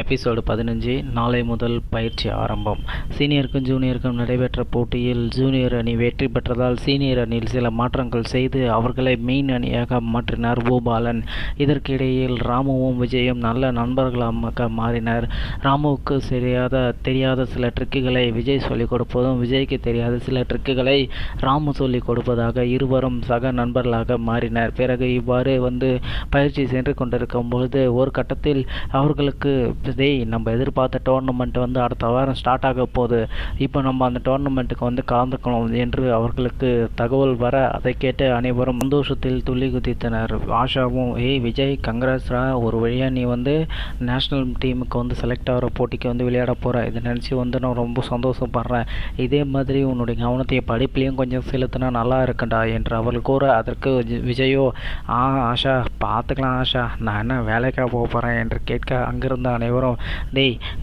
Episode 15 நாளை முதல் பயிற்சி ஆரம்பம். சீனியருக்கும் ஜூனியருக்கும் நடைபெற்ற போட்டியில் ஜூனியர் அணி வெற்றி பெற்றதால் சீனியர் அணியில் சில மாற்றங்கள் செய்து அவர்களை மெயின் அணியாக மாற்றினார் பூபாலன். இதற்கிடையில் ராமுவும் விஜயும் நல்ல நண்பர்களாக மாறினர். ராமுவுக்கு தெரியாத சில ட்ரிக்குகளை விஜய் சொல்லிக் கொடுப்பதும், விஜய்க்கு தெரியாத சில ட்ரிக்குகளை ராமு சொல்லிக் கொடுப்பதாக இருவரும் சக நண்பர்களாக மாறினர். பிறகு இவ்வாறு பயிற்சி சென்று கொண்டிருக்கும் பொழுது ஒரு கட்டத்தில் அவர்களுக்கு நம்ம எதிர்பார்த்த டோர்னமெண்ட் அடுத்த வாரம் ஸ்டார்ட் ஆக போகுது, இப்போ நம்ம அந்த டோர்னமெண்ட்டுக்கு கலந்துக்கணும் என்று அவர்களுக்கு தகவல் வர அதை கேட்டு அனைவரும் சந்தோஷத்தில் துள்ளி குதித்தனர். ஆஷாவும் விஜய் கங்க்ராட்ஸ்ரா, ஒரு வழியாக நீ நேஷ்னல் டீமுக்கு செலக்ட் ஆகிற போட்டிக்கு விளையாட போகிற, இதை நினச்சி நான் ரொம்ப சந்தோஷப்படுறேன். இதே மாதிரி உன்னுடைய கவனத்தை படிப்புலேயும் கொஞ்சம் செலுத்தினா நல்லா இருக்குண்டா என்று அவர்கள் கூற, அதற்கு விஜயோ ஆஷா பார்த்துக்கலாம் ஆஷா, நான் என்ன வேலைக்காக போக போகிறேன் என்று கேட்க அங்கிருந்த அனைவரும்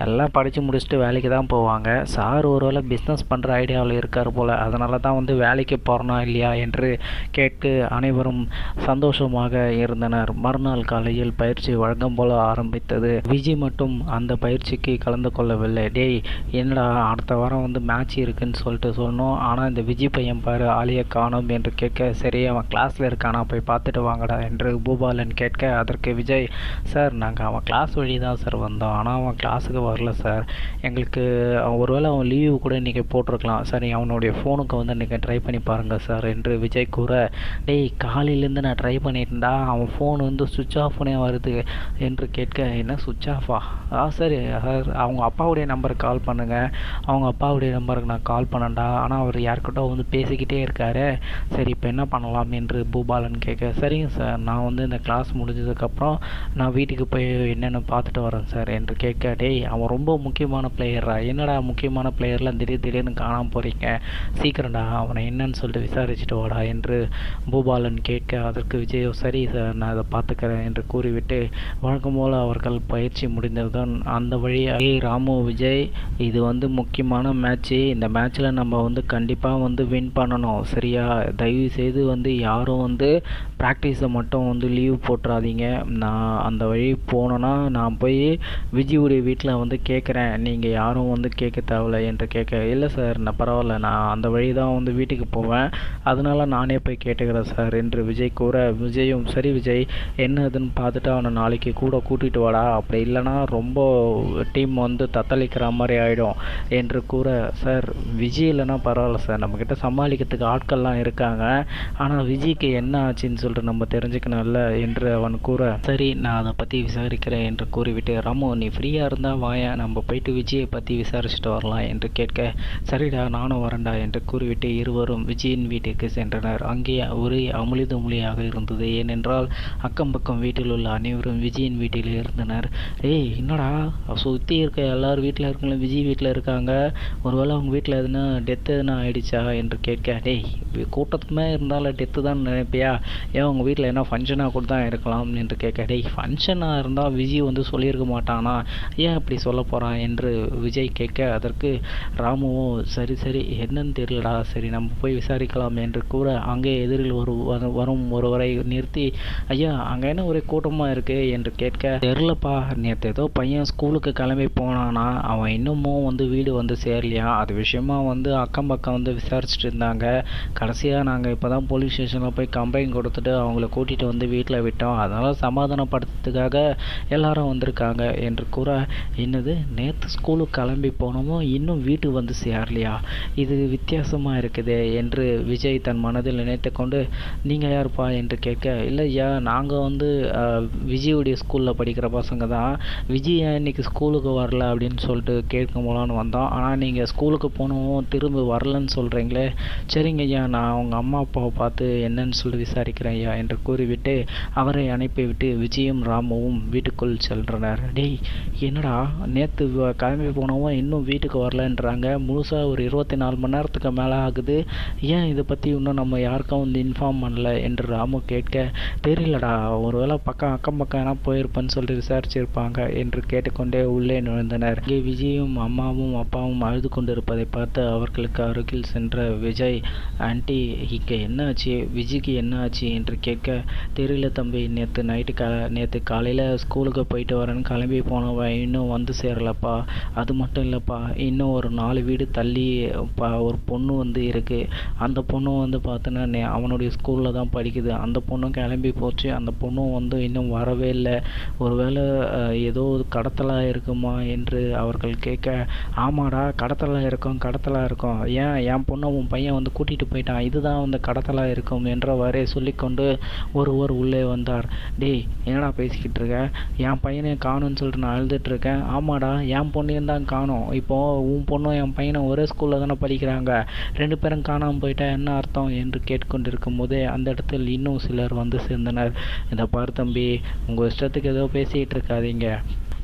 எல்லாம் படித்து முடிச்சுட்டு வேலைக்கு தான் போவாங்க, சார் ஒருவேளை பிஸ்னஸ் பண்ணுற ஐடியாவில் இருக்கார் போல், அதனால தான் வேலைக்கு போகிறனா இல்லையா என்று கேட்டு அனைவரும் சந்தோஷமாக இருந்தனர். மறுநாள் காலையில் பயிற்சி வழக்கம் போல ஆரம்பித்தது. விஜய் மட்டும் அந்த பயிற்சிக்கு கலந்து கொள்ளவில்லை. என்னடா அடுத்த வாரம் மேட்ச் இருக்குன்னு சொல்லிட்டு சொன்னோம், ஆனால் இந்த விஜய் பையன் பாரு ஆலியை காணோம் என்று கேட்க, சரி அவன் கிளாஸில் இருக்கானா போய் பார்த்துட்டு வாங்கடா என்று பூபாலன் கேட்க, அதற்கு விஜய், சார் நாங்கள் அவன் கிளாஸ் வழி தான் சார் வந்தோம், ஆனால் அவன் கிளாஸுக்கு வரல சார், எங்களுக்கு ஒருவேளை அவன் லீவு கூட இன்றைக்கி போட்டிருக்கலாம், சரி அவனுடைய ஃபோனுக்கு இன்றைக்கி ட்ரை பண்ணி பாருங்கள் சார் என்று விஜய் கூற, காலையிலேருந்து நான் ட்ரை பண்ணியிருந்தா அவன் ஃபோன் சுவிட்ச் ஆஃப்னே வருது என்று கேட்க, என்ன சுவிட்ச் ஆஃபா, சரி சார் அவங்க அப்பாவுடைய நம்பருக்கு கால் பண்ணுங்கள், அவங்க அப்பாவுடைய நம்பருக்கு நான் கால் பண்ணேன்டா, ஆனால் அவர் யார்கிட்ட பேசிக்கிட்டே இருக்காரு, சரி இப்போ என்ன பண்ணலாம் என்று பூபாலன் கேட்க, சரிங்க சார் நான் இந்த கிளாஸ் முடிஞ்சதுக்கப்புறம் நான் வீட்டுக்கு போய் என்னென்னு பார்த்துட்டு வரேன் சார் என்று கேட்க, அவன் ரொம்ப முக்கியமான பிளேயரா, என்னடா முக்கியமான பிளேயர்லாம் திடீர்னு காணாமல் போகிறீங்க, சீக்கிரம்டா அவனை என்னன்னு சொல்லிட்டு விசாரிச்சுட்டு வாடா என்று பூபாலன் கேட்க, அதற்கு விஜயோ சரி சார் நான் அதை பார்த்துக்கிறேன் என்று கூறிவிட்டு வழக்கம் போல் அவர்கள் பயிற்சி முடிந்ததுதான் அந்த வழியாக ராமு விஜய், இது முக்கியமான மேட்ச்சு, இந்த மேட்ச்சில் நம்ம கண்டிப்பாக வின் பண்ணணும் சரியா, தயவு செய்து யாரும் ப்ராக்டிஸை மட்டும் லீவ் போட்டுறாதீங்க, நான் அந்த வழி போனேன்னா நான் போய் விஜயுடைய வீட்டில் கேட்குறேன், நீங்கள் யாரும் கேட்க தேவையில்ல என்று கேட்க, இல்லை சார் நான் பரவாயில்ல, நான் அந்த வழி தான் வீட்டுக்கு போவேன், அதனால் நானே போய் கேட்டுக்கிறேன் சார் என்று விஜய் கூற, விஜயும் சரி விஜய் என்னதுன்னு பார்த்துட்டு அவனை நாளைக்கு கூட கூட்டிகிட்டு வாடா, அப்படி இல்லைனா ரொம்ப டீம் தத்தளிக்கிற மாதிரி ஆகிடும் என்று கூற, சார் விஜய் இல்லைனா பரவாயில்ல சார், நம்மக்கிட்ட சமாளிக்கிறதுக்கு ஆட்கள்லாம் இருக்காங்க, ஆனால் விஜய்க்கு என்ன ஆச்சுன்னு சொல்லிட்டு நம்ம தெரிஞ்சுக்கணும்ல என்று அவன் கூற, சரி நான் அதை பற்றி விசாரிக்கிறேன் என்று கூறிவிட்டு, ராமு நீ ஃப்ரீயாக இருந்தால் வாயா நம்ம போயிட்டு விஜயை பற்றி விசாரிச்சுட்டு வரலாம் என்று கேட்க, சரிடா நானும் வரேன்டா என்று கூறிவிட்டு இருவரும் விஜயின் வீட்டுக்கு சென்றனர். அங்கே ஒரே அமுலித மொழியாக இருந்தது, ஏனென்றால் அக்கம் பக்கம் வீட்டில் உள்ள அனைவரும் விஜயின் வீட்டில் இருந்தனர். என்னடா சுற்றி இருக்க எல்லாரும் வீட்டில் இருக்கல விஜய் வீட்டில் இருக்காங்க, ஒருவேளை அவங்க வீட்டில் எதுனா டெத்து எதுனா ஆகிடுச்சா என்று கேட்க, கூட்டத்துமே இருந்தாலும் டெத்து தான் நினைப்பியா, ஏன் உங்கள் வீட்டில் என்ன ஃபங்க்ஷனாக கூட தான் இருக்கலாம் என்று கேட்க, ஃபங்க்ஷனாக இருந்தால் விஜய் சொல்லியிருக்க மாட்டானா, ஏன் அப்படி சொல்ல போகிறான் என்று விஜய் கேட்க, அதற்கு ராமுவும் சரி என்னன்னு தெரியலடா, சரி நம்ம போய் விசாரிக்கலாம் என்று கூற, அங்கே எதிரில் வரும் ஒருவரை நிறுத்தி, ஐயா அங்கே என்ன ஒரே கூட்டமாக இருக்கு என்று கேட்க, தெரிலப்பா நேற்று ஏதோ பையன் ஸ்கூலுக்கு கிளம்பி போனானா, அவன் இன்னமும் வீடு சேரலையா, அது விஷயமா அக்கம் பக்கம் விசாரிச்சுட்டு இருந்தாங்க, கடைசியாக நாங்கள் இப்போ தான் போலீஸ் ஸ்டேஷனில் போய் கம்ப்ளைண்ட் கொடுத்துட்டு அவங்கள கூட்டிகிட்டு வீட்டில் விட்டோம், அதனால் சமாதானப்படுத்துறதுக்காக எல்லாரும் வந்திருக்காங்க என்று கூற, என்னது நேற்று ஸ்கூலுக்கு கிளம்பி போனோமோ இன்னும் வீட்டுக்கு சேரலையா, இது வித்தியாசமாக இருக்குதே என்று விஜய் தன் மனதில் நினைத்து கொண்டு, நீங்கள் யாருப்பா என்று கேட்க, இல்லையா நாங்கள் விஜயுடைய ஸ்கூலில் படிக்கிற பசங்க தான், விஜய் இன்னைக்கு ஸ்கூலுக்கு வரல அப்படின்னு சொல்லிட்டு கேட்கும் போலான்னு வந்தோம், ஆனால் நீங்கள் ஸ்கூலுக்கு போனோம் திரும்ப வரலன்னு சொல்கிறீங்களே, சரிங்க ஐயா நான் அவங்க அம்மா அப்பாவை பார்த்து என்னன்னு சொல்லி விசாரிக்கிறேன் ஐயா என்று கூறிவிட்டு அவரை அனுப்பிவிட்டு விஜயும் ராமுவும் வீட்டுக்குள் சென்றனர். என்னடா நேற்று கிளம்பி போனவன் இன்னும் வீட்டுக்கு வரலன்றாங்க, முழுசாக ஒரு 24 மணி நேரத்துக்கு மேலே ஆகுது, ஏன் இதை பற்றி இன்னும் நம்ம யாருக்கும் இன்ஃபார்ம் பண்ணல என்று ராமு கேட்க, தெரியலடா ஒருவேளை அக்கம் பக்கம் ஏன்னா போயிருப்பேன்னு சொல்லிட்டு விசாரிச்சிருப்பாங்க என்று கேட்டுக்கொண்டே உள்ளே நுழைந்தனர். இங்கே விஜயும் அம்மாவும் அப்பாவும் அழுது கொண்டிருப்பதை பார்த்து அவர்களுக்கு அருகில் சென்ற விஜய், ஆண்டி இங்கே என்ன ஆச்சு, விஜய்க்கு என்ன ஆச்சு என்று கேட்க, தெரியல தம்பி, நேற்று காலையில் ஸ்கூலுக்கு போயிட்டு வரேன்னு கிளம்பி போனான், போனவன் இன்னும் வந்து சேரலப்பா. அது மட்டும் இல்லைப்பா, இன்னும் ஒரு 4 வீடு தள்ளி ஒரு பொண்ணு வந்து இருக்குது. அந்த பொண்ணு வந்து பார்த்தோன்னா அவனுடைய ஸ்கூலில் தான் படிக்குது. அந்த பொண்ணும் கிளம்பி போச்சு. அந்த பொண்ணும் வந்து இன்னும் வரவே இல்லை. ஒருவேளை ஏதோ கடத்தலாக இருக்குமா என்று அவர்கள் கேட்க, ஆமாடா கடத்தலாக இருக்கும். ஏன் என் பொண்ணை உன் பையன் வந்து கூட்டிகிட்டு போயிட்டான், இதுதான் வந்து கடத்தலாக இருக்கும் என்றவாறே சொல்லிக்கொண்டு ஒருவர் உள்ளே வந்தார். டேய், என்னடா பேசிக்கிட்டு இருக்க? என் பையனை காணும்னு சொல்லிட்டு நான் அழுதுட்ருக்கேன். ஆமாடா, என் பொண்ணையும் தான் காணும். இப்போது உன் பொண்ணும் என் பையனும் ஒரே ஸ்கூலில் தானே படிக்கிறாங்க. 2 பேரும் காணாமல் போயிட்டா என்ன அர்த்தம் என்று கேட்டுக்கொண்டிருக்கும் போதே அந்த இடத்தில் இன்னும் சிலர் வந்து சேர்ந்தனர். இதை பார் தம்பி, உங்கள் இஷ்டத்துக்கு ஏதோ பேசிகிட்டு இருக்காதீங்க.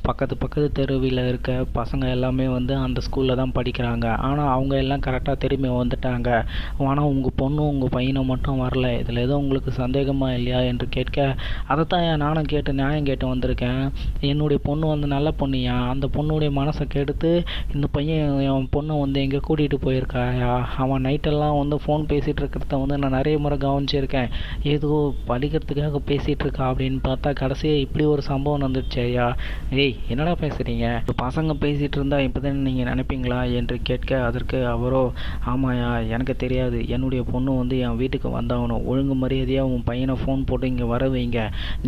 பக்கத்து தெருவில் இருக்க பசங்க எல்லாமே வந்து அந்த ஸ்கூலில் தான் படிக்கிறாங்க. ஆனால் அவங்க எல்லாம் கரெக்டாக திரும்பி வந்துட்டாங்க. ஆனால் உங்கள் பொண்ணும் உங்கள் பையனும் மட்டும் வரல. இதில் எதுவும் உங்களுக்கு சந்தேகமாக இல்லையா என்று கேட்க, அதைத்தான் நானும் நியாயம் கேட்டு வந்திருக்கேன். என்னுடைய பொண்ணு வந்து நல்ல பொண்ணுயா. அந்த பொண்ணுடைய மனசை கெடுத்து இந்த பையன் என் பொண்ணை வந்து எங்கே கூட்டிகிட்டு போயிருக்காயா. அவன் நைட்டெல்லாம் வந்து ஃபோன் பேசிகிட்டு இருக்கிறத வந்து நான் நிறைய முறை கவனிச்சிருக்கேன். ஏதோ படிக்கிறதுக்காக பேசிகிட்டு இருக்கா அப்படின்னு பார்த்தா கடைசியாக இப்படி ஒரு சம்பவம் வந்துடுச்சேயா. ஏய், என்னடா பேசுகிறீங்க? பசங்க பேசிகிட்டு இருந்தால் இப்போ தானே நீங்கள் நினைப்பீங்களா என்று கேட்க, அதற்கு அவரோ, ஆமாயா, எனக்கு தெரியாது. என்னுடைய பொண்ணு வந்து என் வீட்டுக்கு வந்தாகணும். ஒழுங்கு மரியாதையாக உன் பையனை ஃபோன் போட்டு இங்கே வர வைங்க.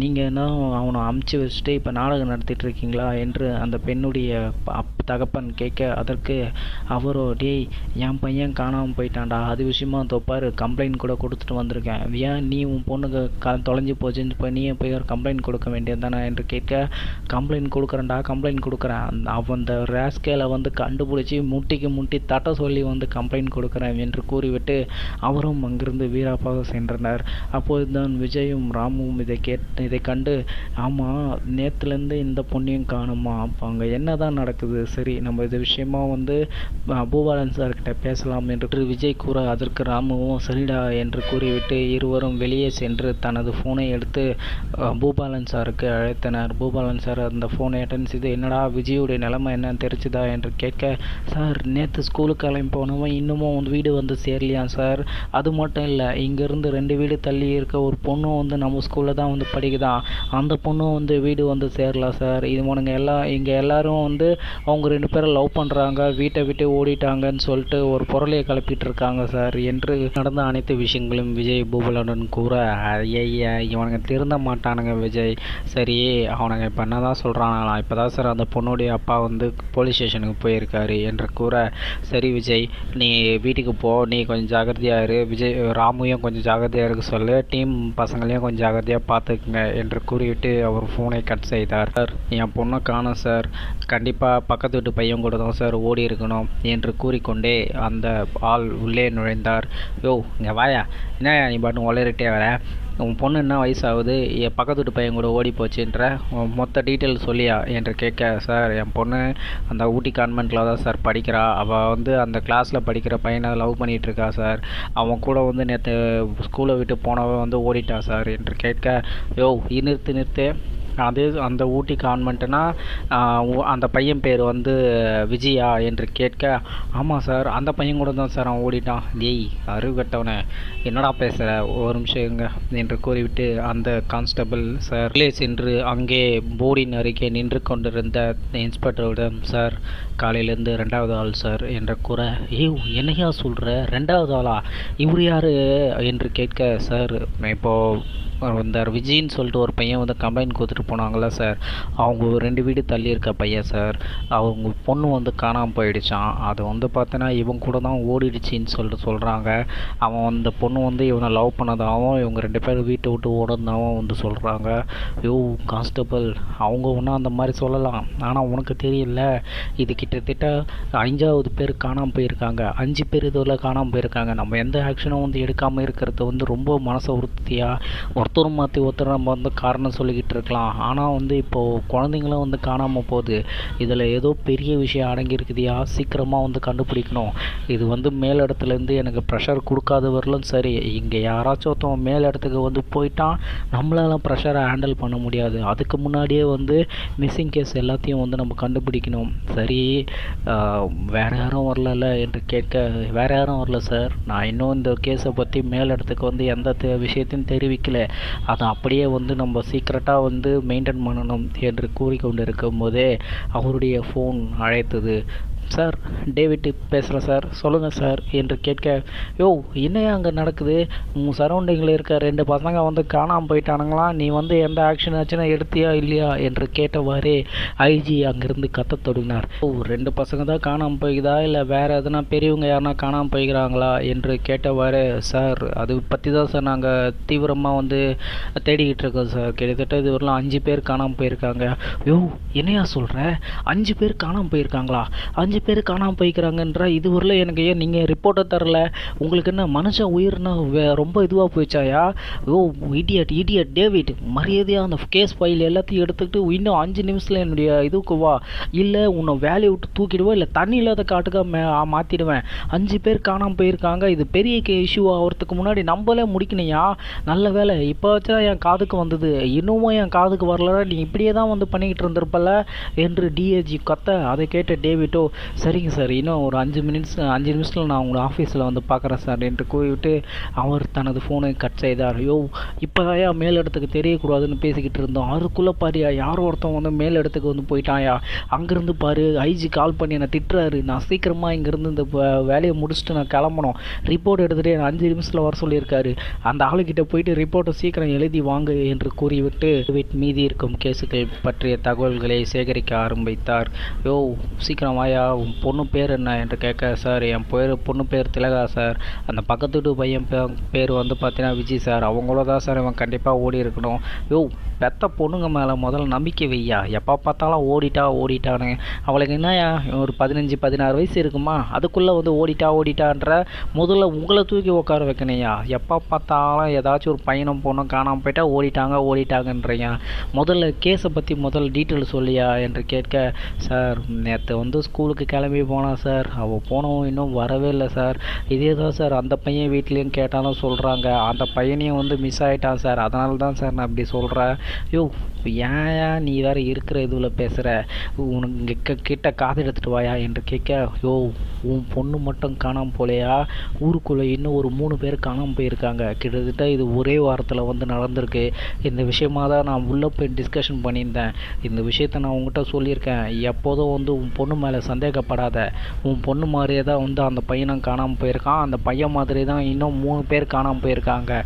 நீங்கள் என்ன அவனை அமுச்சு வச்சுட்டு இப்போ நாடகம் நடத்திட்டு இருக்கீங்களா என்று அந்த பெண்ணுடைய தகப்பன் கேட்க, அதற்கு அவரோ, டேய், என் பையன் காணாமல் போயிட்டான்டா. அது விஷயமா தொப்பாரு கம்ப்ளைண்ட் கூட கொடுத்துட்டு வந்திருக்கேன். ஏன் நீ உன் பொண்ணுக்கு தொலைஞ்சி போச்சுன்னு இப்போ நீயே போய் ஒரு கம்ப்ளைண்ட் கொடுக்க வேண்டியது தானே என்று கேட்க, கம்ப்ளைண்ட் கொடுக்குறேன். அவன் அந்த ராஸ்கேலை வந்து கண்டுபிடிச்சி முட்டி தட்ட சொல்லி வந்து கம்ப்ளைண்ட் கொடுக்குறேன் என்று கூறிவிட்டு அவரும் அங்கிருந்து வீராப்பாக சென்றனர். அப்போது தான் விஜயும் ராமுவும் இதை கண்டு, ஆமாம், நேற்றுலேருந்து இந்த பொண்ணையும் காணுமா, அப்போ அங்கே என்ன தான் நடக்குது, சரி நம்ம இது விஷயமா வந்து பூபாலன் சார்கிட்ட பேசலாம் என்று விஜய் கூற, அதற்கு ராமுவும் சரிடா என்று கூறிவிட்டு இருவரும் வெளியே சென்று தனது ஃபோனை எடுத்து பூபாலன் சாருக்கு அழைத்தனர். பூபாலன் சார் அந்த ஃபோனை அட்டன் செய்து, என்னடா விஜயுடைய நிலைமை என்னன்னு தெரிஞ்சுதா என்று கேட்க, சார் நேற்று ஸ்கூலுக்கு கிளம்பி போனவன் இன்னமும் வந்து வீடு வந்து சேரலையா சார். அது மட்டும் இல்லை, இங்கேருந்து 2 வீடு தள்ளி இருக்க ஒரு பொண்ணும் வந்து நம்ம ஸ்கூலில் தான் வந்து படிக்குதான். அந்த பொண்ணும் வந்து வீடு வந்து சேரலாம் சார். இது இங்கே எல்லாரும் வந்து அவங்க 2 பேரும் லவ் பண்ணுறாங்க, வீட்டை விட்டு ஓடிட்டாங்கன்னு சொல்லிட்டு ஒரு பொருளையை கிளப்பிட்டு இருக்காங்க சார் என்று நடந்த அனைத்து விஷயங்களும் விஜய் பூபாலனுடன் கூற, ஐயா, இவனுங்க திருந்த மாட்டானுங்க விஜய். சரி, அவனுங்க இப்போ என்ன தான் சொல்கிறாங்களா, இப்போ தான் சார் அந்த பொண்ணுடைய அப்பா வந்து போலீஸ் ஸ்டேஷனுக்கு போயிருக்காரு என்று கூற, சரி விஜய், நீ வீட்டுக்கு போ, நீ கொஞ்சம் ஜாகிரதையாக இரு, விஜய் ராமுவையும் கொஞ்சம் ஜாகிரதையாக இருக்க சொல்லு, டீம் பசங்களையும் கொஞ்சம் ஜாகிரதையாக பார்த்துக்குங்க என்று கூறிவிட்டு அவர் ஃபோனை கட் செய்தார். சார், என் பொண்ணை காணோம் சார், கண்டிப்பாக பக்கத்து வீட்டு பையன் கூட தான் சார் ஓடி இருக்கணும் என்று கூறிக்கொண்டே அந்த ஆள் உள்ளே நுழைந்தார். யோ, இங்கே வாயா, என்ன நீ பாட்டு உளறிட்டே வர, உன் பொண்ணு என்ன வயசாகுது, என் பக்கத்து வீட்டு பையன் கூட ஓடி போச்சுன்ற மொத்த டீட்டெயில் சொல்லியா என்று கேட்க, சார் என் பொண்ணு அந்த ஊட்டி கான்வென்ட்டில் தான் சார் படிக்கிறா. அவள் வந்து அந்த கிளாஸில் படிக்கிற பையனை லவ் பண்ணிகிட்ருக்கா சார். அவன் கூட வந்து நேற்று ஸ்கூலை விட்டு போனவன் வந்து ஓடிட்டா சார் என்று கேட்க, யோ நிறுத்து, அந்த ஊட்டி கான்வென்ட்னா அந்த பையன் பேர் வந்து விஜயா என்று கேட்க, ஆமாம் சார், அந்த பையன் கூட தான் சார் அவன் ஓடிட்டான். ஏய் அறிவு கட்டவனே, என்னடா பேசுகிற, ஒரு நிமிஷம் இருங்க என்று கூறிவிட்டு அந்த கான்ஸ்டபிள் சார் உள்ளே சென்று அங்கே போர்டின் அருகே நின்று கொண்டிருந்த இன்ஸ்பெக்டரிடம், சார் காலையிலேருந்து 2வது ஆள் சார் என்று கூற, என்னையா சொல்கிற, 2வது ஆளா, இவர் யார் என்று கேட்க, சார் இப்போது இந்த விஜயின்னு சொல்லிட்டு ஒரு பையன் வந்து கம்ப்ளைண்ட் கொடுத்துட்டு போனாங்களா சார், அவங்க 2 வீடு தள்ளி இருக்க பையன் சார், அவங்க பொண்ணு வந்து காணாமல் போயிடுச்சான். அது வந்து பார்த்தோன்னா இவங்க கூட தான் ஓடிடுச்சின்னு சொல்லிட்டு சொல்கிறாங்க. அவன் அந்த பொண்ணு வந்து இவனை லவ் பண்ணதாகவும் இவங்க 2 பேரும் வீட்டை விட்டு ஓடுனதாகவும் வந்து சொல்கிறாங்க. கான்ஸ்டபிள், அவங்க ஒன்றும் அந்த மாதிரி சொல்லலாம், ஆனால் உனக்கு தெரியல, இது கிட்டத்தட்ட 5வது பேர் காணாமல் போயிருக்காங்க, 5 பேர் இதில் காணாமல் போயிருக்காங்க. நம்ம எந்த ஆக்ஷனும் வந்து எடுக்காமல் இருக்கிறது வந்து ரொம்ப மனசை உறுத்தியாக ஒருத்தர் மாற்றி ஒருத்தர் நம்ம வந்து காரணம் சொல்லிக்கிட்டு இருக்கலாம். ஆனால் வந்து இப்போது குழந்தைங்களும் வந்து காணாமல் போகுது. இதில் ஏதோ பெரிய விஷயம் அடங்கியிருக்குதியா, சீக்கிரமாக வந்து கண்டுபிடிக்கணும். இது வந்து மேலிடத்துலேருந்து எனக்கு ப்ரெஷர் கொடுக்காதவர்களும் சரி, இங்கே யாராச்சும் ஒருத்தவங்க மேலிடத்துக்கு வந்து போயிட்டான், நம்மளால ப்ரெஷரை ஹேண்டில் பண்ண முடியாது. அதுக்கு முன்னாடியே வந்து மிஸ்ஸிங் கேஸ் எல்லாத்தையும் வந்து நம்ம கண்டுபிடிக்கணும். சரி, வேறு யாரும் வரல என்று கேட்க, வேறு யாரும் வரல சார், நான் இன்னும் இந்த கேஸை பற்றி மேலிடத்துக்கு வந்து எந்த விஷயத்தையும் தெரிவிக்கலை. அதை அப்படியே வந்து நம்ம சீக்ரெட்டாக வந்து மெயின்டைன் பண்ணணும் என்று கூறிக்கொண்டிருக்கும் போதே அவருடைய ஃபோன் அழைத்தது. சார், டேவிட் பேசுகிறேன் சார், சொல்லுங்கள் சார் என்று கேட்க, யோ என்னையா அங்கே நடக்குது? உங்கள் சரௌண்டிங்கில் இருக்க 2 பசங்க வந்து காணாமல் போயிட்டானுங்களா? நீ வந்து எந்த ஆக்ஷன் ஆச்சுன்னா எடுத்தியா இல்லையா என்று கேட்டவாறே ஐஜி அங்கேருந்து கத்த தொடங்கினார். 2 பசங்க தான் காணாமல் போய்க்குதா, இல்லை வேறு எதுனா பெரியவங்க யாருனா காணாமல் போய்க்கிறாங்களா என்று கேட்டவாறு, சார் அது பற்றி தான் சார் நாங்கள் தீவிரமாக வந்து தேடிக்கிட்டு இருக்கோம் சார். கிட்டத்தட்ட இது வரலாம் 5 பேர் காணாமல் போயிருக்காங்க. யோ என்னையா சொல்கிற? 5 பேர் காணாமல் போயிருக்காங்களா? 5 பேர் காணாமல் போய்க்கிறாங்கன்ற இது வரல எனக்கு ஏன் நீங்கள் ரிப்போர்ட்டை தரல? உங்களுக்கு என்ன மனுஷன் உயிர்னா ரொம்ப இதுவாக போயிச்சாயா? ஓ இடியட் டேவிட், மரியாதையாக அந்த கேஸ் ஃபைல் எல்லாத்தையும் எடுத்துக்கிட்டு இன்னும் 5 நிமிஷத்தில் என்னுடைய இதுக்கு வா, இல்லை உன்னை வேலையை விட்டு தூக்கிடுவோம், இல்லை தண்ணி இல்லாத காட்டுக்காக மாற்றிடுவேன். 5 பேர் காணாமல் போயிருக்காங்க. இது பெரிய இஷ்யூ ஆகிறதுக்கு முன்னாடி நம்மளே முடிக்கணையா? நல்ல வேலை இப்போ வச்சா என் காதுக்கு வந்தது, இன்னமும் என் காதுக்கு வரல, நீ இப்படியே தான் வந்து பண்ணிக்கிட்டு இருந்திருப்பல என்று டிஏஜி கத்த, அதை கேட்ட டேவிட்டோ, சரிங்க சார், இன்னும் ஒரு 5 நிமிஷத்தில் நான் உங்களோட ஆஃபீஸில் வந்து பார்க்குறேன் சார் என்று கூறிவிட்டு அவர் தனது ஃபோனை கட் செய்தார். இப்போதாயா மேல் இடத்துக்கு தெரியக்கூடாதுன்னு பேசிக்கிட்டு இருந்தோம், அதுக்குள்ளே பாரியா யாரோ ஒருத்தன் வந்து மேல் இடத்துக்கு வந்து போயிட்டாயா, அங்கேருந்து பாரு ஐஜி கால் பண்ணி என்னை திட்டுறாரு, நான் சீக்கிரமாக இங்கேருந்து இந்த வேலையை முடிச்சுட்டு நான் கிளம்பணும், ரிப்போர்ட் எடுத்துகிட்டு 5 நிமிஷத்தில் வர சொல்லியிருக்காரு, அந்த ஆளுக்கிட்ட போயிட்டு ரிப்போர்ட்டை சீக்கிரம் எழுதி வாங்க என்று கூறிவிட்டு மீதி இருக்கும் கேஸுகள் பற்றிய தகவல்களை சேகரிக்க ஆரம்பித்தார். சீக்கிரம் வாயா, உன் பொண்ணு பேர் என்ன என்று கேட்க, சார் என் பொண்ணு பேர் திலகா சார், அந்த பக்கத்து வீட்டு பையன் பேர் வந்து பார்த்தீங்கன்னா விஜய் சார், அவங்கள தான் சார் இவன் கண்டிப்பாக ஓடி இருக்கணும். பெத்த பொண்ணுங்க மேலே முதல்ல நம்பிக்கை வையா, எப்போ பார்த்தாலும் ஓடிட்டான்னு, அவளுக்கு என்னையா ஒரு 15-16 வயசு இருக்குமா, அதுக்குள்ளே வந்து ஓடிட்டான்ற, முதல்ல உங்களை தூக்கி உட்கார வைக்கணையா, எப்போ பார்த்தாலும் ஏதாச்சும் ஒரு பையனும் பொண்ணும் காணாமல் போயிட்டா ஓடிட்டாங்கன்றீங்க, முதல்ல கேஸை பற்றி முதல்ல டீட்டெயில் சொல்லியா என்று கேட்க, சார் நேற்று வந்து ஸ்கூலுக்கு கிளம்பி போனான் சார், அவள் போனவும் இன்னும் வரவே இல்லை சார், இதே தான் சார் அந்த பையன் வீட்லேயும் கேட்டாலும் சொல்கிறாங்க, அந்த பையனையும் வந்து மிஸ் ஆகிட்டான் சார், அதனால தான் சார் நான் இப்படி சொல்கிறேன். ஏன் நீ வேறு இருக்கிற இதுவில் பேசுகிற, உனக்கு கிட்ட காது எடுத்துகிட்டு வாயா என்று கேட்க, உன் பொண்ணு மட்டும் காணாமல் போலையா, ஊருக்குள்ளே இன்னும் ஒரு 3 பேர் காணாமல் போயிருக்காங்க, கிட்டத்தட்ட இது ஒரே வாரத்தில் வந்து நடந்திருக்கு, இந்த விஷயமாக தான் நான் உள்ளே போய் டிஸ்கஷன் பண்ணியிருந்தேன், இந்த விஷயத்த நான் உங்கள்கிட்ட சொல்லியிருக்கேன், எப்போதும் வந்து உன் பொண்ணு மேலே சந்தேகப்படாத, உன் பொண்ணு மாதிரியே தான் வந்து அந்த பையனும் காணாமல் போயிருக்கான், அந்த பையன் மாதிரி தான் இன்னும் 3 பேர் காணாமல் போயிருக்காங்க,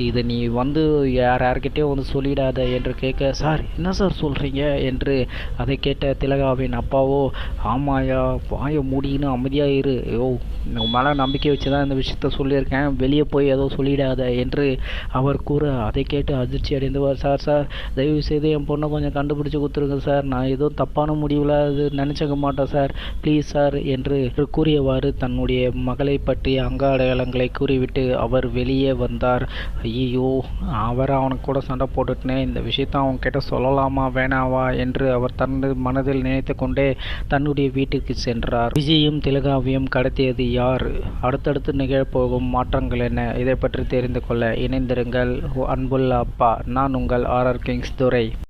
இதை நீ வந்து யார்கிட்டயும் வந்து சொல்லிடாத என்று கேட்க, சார் என்ன சார் சொல்கிறீங்க என்று அதை கேட்ட திலகாவின் அப்பாவோ, ஆமாயா வாயை மூடின்னு அமைதியாக இரு, உன் மேலே நம்பிக்கை வச்சு தான் இந்த விஷயத்த சொல்லியிருக்கேன், வெளியே போய் ஏதோ சொல்லிடாத என்று அவர் கூற, அதை கேட்டு அதிர்ச்சி அடைந்தவர், சார் தயவு செய்து என் பொண்ணை கொஞ்சம் கண்டுபிடிச்சி கொடுத்துருங்க சார், நான் ஏதோ தப்பான முடிவில் அது நினச்சிக்க மாட்டேன் சார், ப்ளீஸ் சார் என்று கூறியவாறு தன்னுடைய மகளை பற்றிய அங்க அடையாளங்களை கூறிவிட்டு அவர் வெளியே வந்தார். ஐயோ, அவனுக்கு கூட சண்டை போட்டுட்டுனே இந்த விஷயத்த அவங்க கிட்ட சொல்லலாமா வேணாவா என்று அவர் தனது மனதில் நினைத்து கொண்டே தன்னுடைய வீட்டிற்கு சென்றார். விஜயும் திலகாவையும் கடத்தியது யார்? அடுத்தடுத்து நிகழப்போகும் மாற்றங்கள் என்ன? இதை பற்றி தெரிந்து கொள்ள இணைந்திருங்கள். அன்புள்ள அப்பா, நான் உங்கள் RR கிங்ஸ் துரை.